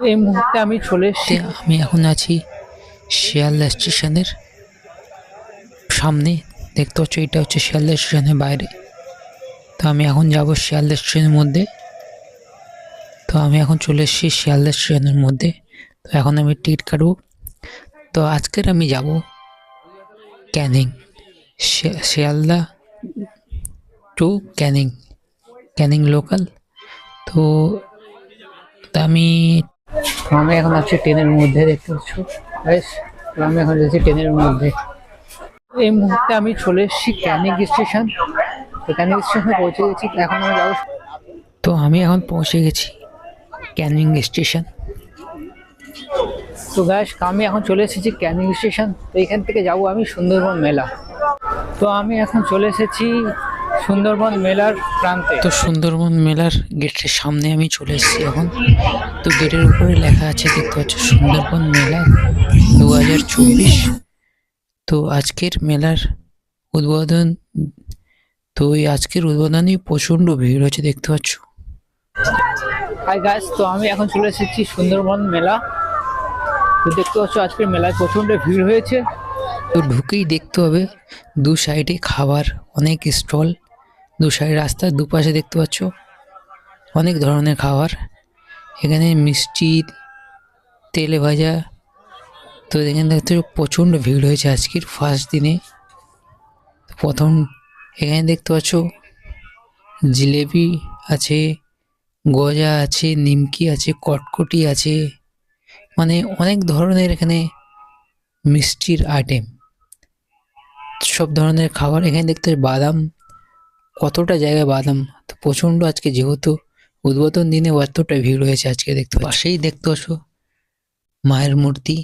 এই মুহূর্তে আমি চলে এসেছি, আমি এখন আছি শিয়ালদা স্টেশনের সামনে। দেখতে পাচ্ছ এটা হচ্ছে শিয়ালদা স্টেশনের বাইরে। তো আমি এখন যাব শিয়ালদা স্টেশনের মধ্যে। তো আমি এখন চলে এসেছি শিয়ালদা স্টেশনের মধ্যে। তো এখন আমি টিকিট কাটবো। তো আজকের আমি যাব ক্যানিং, শিয়ালদা টু ক্যানিং, ক্যানিং লোকাল। তো আমি আমি এখন আছি ট্রেনের মধ্যে, দেখতে পাচ্ছ বেশ। তো আমি এখন যাচ্ছি ট্রেনের মধ্যে। এই মুহূর্তে আমি চলে এসেছি ক্যানিং স্টেশন। তো ক্যানিং স্টেশনে পৌঁছে গেছি। তো এখন আমি যাবো। তো আমি এখন পৌঁছে গেছি ক্যানিং স্টেশন। তো গ্যাস আমি এখন চলে এসেছি ক্যানিং স্টেশন। তো এখান থেকে যাব আমি সুন্দরবন মেলা। তো আমি এখন চলে এসেছি সুন্দরবন মেলার প্রান্তে। তো সুন্দরবন মেলার গেটের সামনে আমি চলে এসেছি এখন। তো গেটের উপরে লেখা আছে, দেখতে পাচ্ছ, সুন্দরবন মেলা 2024। তো আজকের মেলার উদ্বোধন। তো এই আজকের উদ্বোধনে প্রচন্ড ভিড় হচ্ছে, দেখতে পাচ্ছ। হাই গাইস, তো আমি এখন চলে এসেছি সুন্দরবন মেলা। তো দেখতে পাচ্ছ আজকের মেলায় প্রচন্ড ভিড় হয়েছে। তো ঢুকেই দেখতে হবে দু সাইডে খাবার, অনেক স্টল। দু সাইড রাস্তার দুপাশে দেখতে পাচ্ছ অনেক ধরনের খাবার। এখানে মিষ্টি, তেলে ভাজা। তো এখানে দেখতে প্রচন্ড ভিড় হয়েছে আজকের ফার্স্ট দিনে। প্রথম এখানে দেখতে পাচ্ছ জিলেবি আছে, গজা আছে, নিমকি আছে, কটকটি আছে, মানে অনেক ধরনের এখানে মিষ্টির আইটেম, সব ধরনের খাবার। এখানে দেখতে বাদাম, কতটা জায়গায় বাদাম। তো প্রচন্ড আজকে যেহেতু উদ্বোধন দিনে এতটা ভিড় হয়েছে আজকে, দেখতে পাশেই দেখতে পাচ্ছ মায়ের মূর্তি।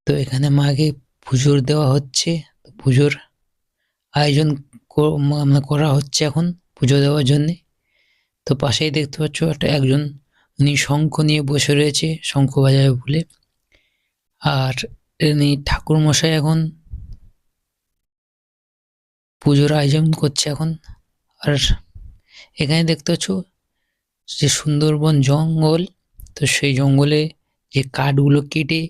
তো এখানে মাকে পুজোর দেওয়া হচ্ছে। পুজোর আয়োজন করা হচ্ছে এখন পুজো দেওয়ার জন্যে। তো পাশেই দেখতে পাচ্ছ একজন, উনি শঙ্খ নিয়ে বসে রয়েছে, শঙ্খ বাজাবে বলে। আর ইনি ঠাকুর মশাই এখন পুজোর আয়োজন করছে এখন। আর এখানে দেখতে পাচ্ছ যে সুন্দরবন জঙ্গল। তো সেই জঙ্গলে যে কাঠগুলো কেটে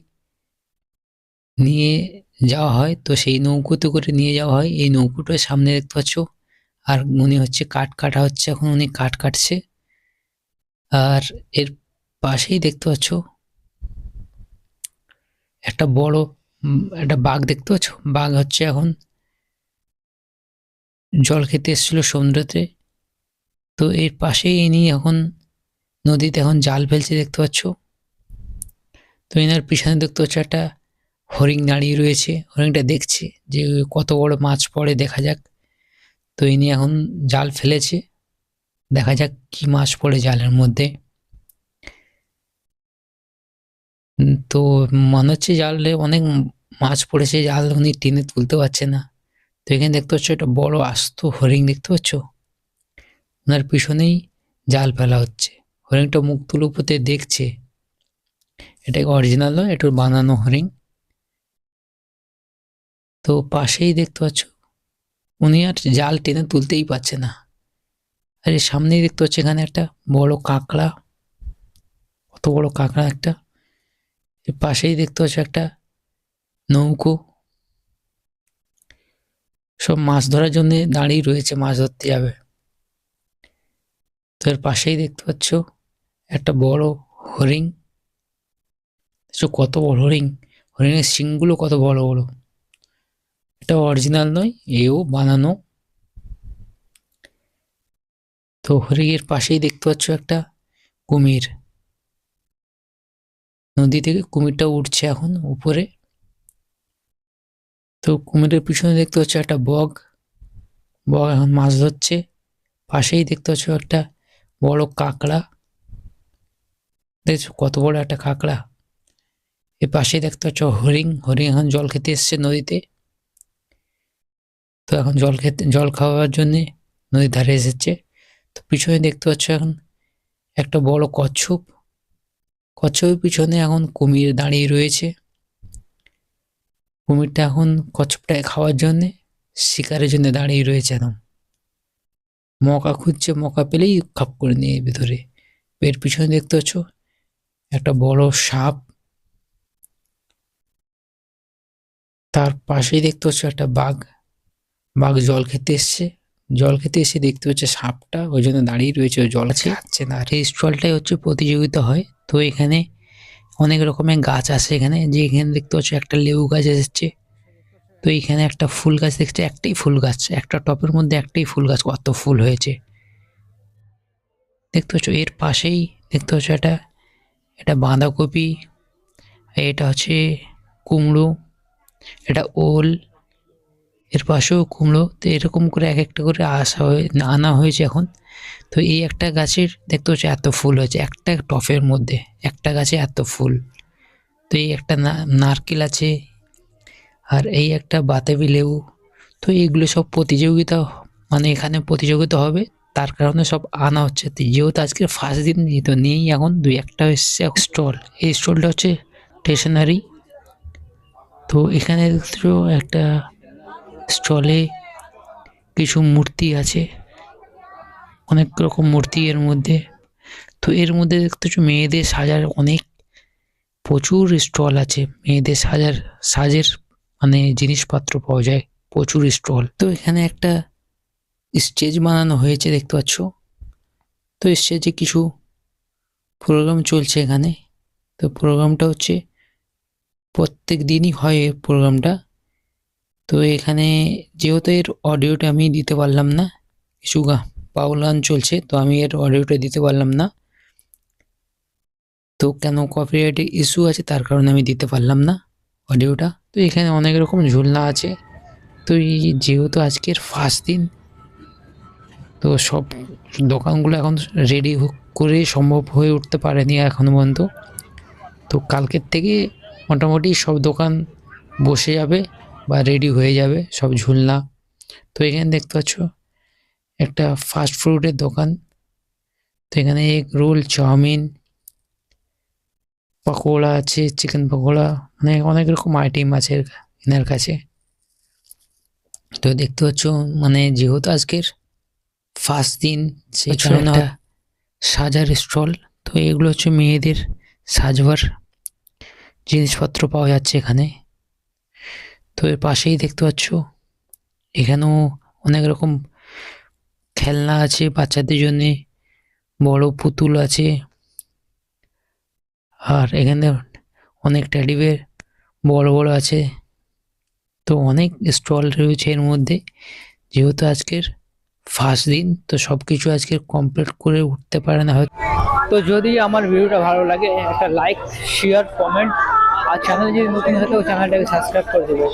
নিয়ে যাওয়া হয়, তো সেই নৌকোতে করে নিয়ে যাওয়া হয়। এই নৌকোটার সামনে দেখতে পাচ্ছ। আর উনি হচ্ছে কাঠ কাটা হচ্ছে এখন, উনি কাঠ কাটছে। আর এর পাশেই দেখতে পাচ্ছ একটা বড় একটা বাঘ, দেখতে পাচ্ছ। বাঘ হচ্ছে এখন জল খেতে এসেছিল সমুদ্রতে। তো এর পাশেই ইনি এখন নদীতে এখন জাল ফেলছে, দেখতে পাচ্ছ। তো এনার পিছনে দেখতে পাচ্ছ একটা হরিণ দাঁড়িয়ে রয়েছে। হরিণটা দেখছে যে কত বড় মাছ পড়ে, দেখা যাক। তো ইনি এখন জাল ফেলেছে, দেখা যাক কি মাছ পড়ে জালের মধ্যে। তো মনে হচ্ছে জালে অনেক মাছ পড়েছে, জাল উনি টেনে তুলতে পারছে না। তো এখানে দেখতে পাচ্ছ একটা বড় আস্ত হরিণ, দেখতে পাচ্ছ। ওনার পিছনেই জাল ফেলা হচ্ছে। হরিণটা মুখ তুলে উপরে দেখছে। এটা অরিজিনাল নয়, এটা বানানো হরিণ। তো পাশেই দেখতে পাচ্ছ উনি আর জাল টেনে তুলতেই পারছে না। আর এর সামনেই দেখতে পাচ্ছ এখানে একটা বড় কাঁকড়া, কত বড় কাঁকড়া একটা। এর পাশেই দেখতে পাচ্ছ একটা নৌকো, সব মাছ ধরার জন্য দাঁড়িয়ে রয়েছে, মাছ ধরতে যাবে। তো এর পাশেই দেখতে পাচ্ছ একটা বড় হরিণ। কত বড় হরিণ, হরিণের শিংগুলো কত বড় বড়। এটা অরিজিনাল নয়, এও বানানো। তো হরিণের পাশেই দেখতে পাচ্ছ একটা কুমির। নদী থেকে কুমিরটা উঠছে এখন উপরে। তো কুমিরের পিছনে দেখতে পাচ্ছ একটা বক, বক এখন মাছ ধরছে। পাশেই দেখতে পাচ্ছ একটা বড় কাঁকড়া, দেখছো কত বড় একটা কাঁকড়া। এর পাশেই দেখতে পাচ্ছ হরিণ, হরিণ এখন জল খেতে এসছে নদীতে। তো এখন জল খাওয়ার জন্যে নদীর ধারে এসেছে। তো পিছনে দেখতে পাচ্ছ এখন একটা বড় কচ্ছপ, কচ্ছপের পিছনে এখন কুমির দাঁড়িয়ে রয়েছে। কুমিরটা এখন কচ্ছপটাকে খাওয়ার জন্যে, শিকারের জন্য দাঁড়িয়ে রয়েছে এখন। মকা খুঁজছে, মকা পেলেই খাপ করে নিয়ে ভিতরে। এর পিছনে দেখতে পাচ্ছ একটা বড় সাপ, তার পাশেই দেখতে হচ্ছে একটা বাঘ। বাঘ জল খেতে এসছে, জল খেতে এসে দেখতে হচ্ছে সাপটা, ওই জন্য দাঁড়িয়ে রয়েছে, ওই জল খাচ্ছে না। আর এই স্টলটাই হচ্ছে প্রতিযোগিতা হয়। তো এখানে অনেক রকমের গাছ আছে এখানে, যে এখানে দেখতে হচ্ছে একটা লেবু গাছ এসেছে। তো এখানে একটা ফুল গাছ দেখছে, একটাই ফুল গাছ, একটা টপের মধ্যে একটাই ফুল গাছ, কত ফুল হয়েছে দেখতে পাচ্ছ। এর পাশেই দেখতে পাচ্ছ এটা বাঁধাকপি, এটা হচ্ছে কুমড়ো, এটা ওল, এর পাশেও কুমড়ো। তো এরকম করে এক একটা করে আনা হয়েছে এখন। তো এই একটা গাছের দেখতে হচ্ছে এত ফুল হয়েছে, একটা টফের মধ্যে একটা গাছে এত ফুল। তো এই একটা নারকেল আছে, আর এই একটা বাতাবি লেবু। তো এইগুলো সব প্রতিযোগিতা, মানে এখানে প্রতিযোগিতা হবে, তার কারণে সব আনা হচ্ছে। যেহেতু আজকে ফার্স্ট দিন তো নেই, এখন দুই একটা এসছে স্টল। এই স্টলটা হচ্ছে স্টেশনারি। তো এখানে একটা স্টলে কিছু মূর্তি আছে, অনেক রকম মূর্তি এর মধ্যে। তো এর মধ্যে দেখতে পাচ্ছ মেয়েদের সাজার অনেক প্রচুর স্টল আছে, মেয়েদের সাজের মানে জিনিসপত্র পাওয়া যায়, প্রচুর স্টল। তো এখানে একটা স্টেজ বানানো হয়েছে দেখতে পাচ্ছ। তো স্টেজে কিছু প্রোগ্রাম চলছে এখানে। তো প্রোগ্রামটা হচ্ছে প্রত্যেক দিনই হয় এই প্রোগ্রামটা। তো এখানে যেহেতু এর অডিওটা আমি দিতে পারলাম না, কিছু বাউল গান চলছে, তো আমি এর অডিওটা দিতে পারলাম না। তো কেন কপিরাইট ইস্যু আছে, তার কারণে আমি দিতে পারলাম না অডিওটা। তো এখানে অনেক রকম ঝুলনা আছে। তো এই যেহেতু আজকের ফার্স্ট দিন, তো সব দোকানগুলো এখন রেডি করে সম্ভব হয়ে উঠতে পারেনি এখনো পর্যন্ত। তো কালকের থেকে মোটামুটি সব দোকান বসে যাবে বা রেডি হয়ে যাবে সব ঝুলনা। তো এখানে দেখতে পাচ্ছ একটা ফাস্ট ফুডের দোকান। তো এখানে এগ রোল, চাউমিন, পকোড়া আছে, চিকেন পকোড়া, মানে অনেক রকম আইটেম আছে এনার কাছে। তো দেখতে পাচ্ছ মানে যেহেতু আজকের ফার্স্ট দিন, সেই কারণে সাজার স্টল। তো এগুলো হচ্ছে মেয়েদের সাজবার জিনিসপত্র পাওয়া যাচ্ছে এখানে। তো এর পাশেই দেখতে পাচ্ছ এখানেও অনেক রকম খেলনা আছে বাচ্চাদের জন্য, বড় পুতুল আছে, আর এখানে অনেক টেডি বিয়ার বড় বড় আছে। তো অনেক স্টল রয়েছে এর মধ্যে। যেহেতু আজকের ফার্স্ট দিন, তো সব কিছু আজকে কমপ্লিট করে উঠতে পারে না হয়তো। তো যদি আমার ভিডিওটা ভালো লাগে, একটা লাইক, শেয়ার, কমেন্ট, আর চ্যানেল যদি নতুন হয় তো চ্যানেলটাকে সাবস্ক্রাইব করে দেবে।